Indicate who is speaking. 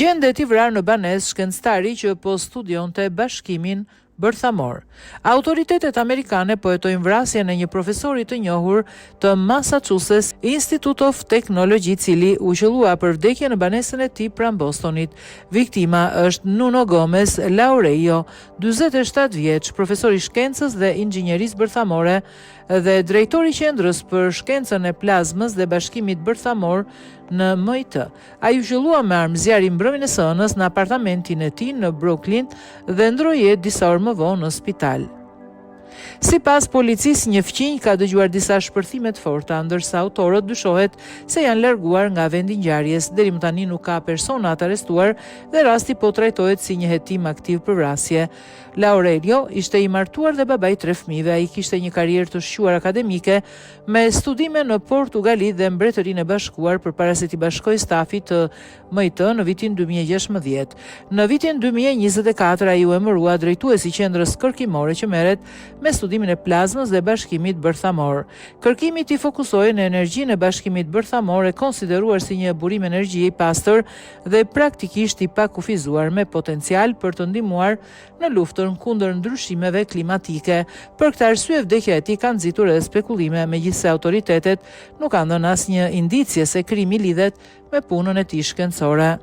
Speaker 1: Gjendet i vrarë në banesë shkencëtari që po studionte bashkimin bërthamor. Autoritetet amerikane po hetojnë vrasjen e një profesori të njohur të Massachusetts Institute of Technology, cili u qellua për vdekje në banesën e tij pranë Bostonit. Viktima është Nuno Gomez Laureio, 47 vjeç, profesor i shkencës dhe inxhinierisë bërthamore dhe drejtori i qendrës për shkencën e plazmës dhe bashkimit bërthamor në MIT. Ai u qellua me armë zjarri mbrëmjen e së hënës në apartamentin e tij në Brooklyn dhe ndroi jetë disa orë më vonë në spital. Sipas policisë, një fqinj ka dëgjuar disa shpërthime të forta, ndërsa autorët dyshohet se janë larguar nga vendi ngjarjes. Deri më tani nuk ka persona të arrestuar dhe rasti po trajtohet si një hetim aktiv për vrasje. Laureio ishte i martuar dhe babai 3 fëmijëve. Ai kishte një karrierë të shquar akademike me studime në Portugali dhe Mbretërinë e Bashkuar përpara se t'i bashkojë stafit të MIT në vitin 2016. Në vitin 2024 ai u emërua drejtues i qendrës kërkimore që merret me studimin e plazmës dhe bashkimit bërthamor. Kërkimi i tij fokusoi në energjinë e bashkimit bërthamor, e konsideruar si një burim energjie i pastër dhe praktikisht i pakufizuar me potencial për të ndihmuar në luftën kundër ndryshimeve klimatike. Për këtë arsye vdekja e tij ka nxitur edhe spekulime, megjithse autoritetet nuk kanë dhënë asnjë indicie se krimi lidhet me punën e tij shkencore.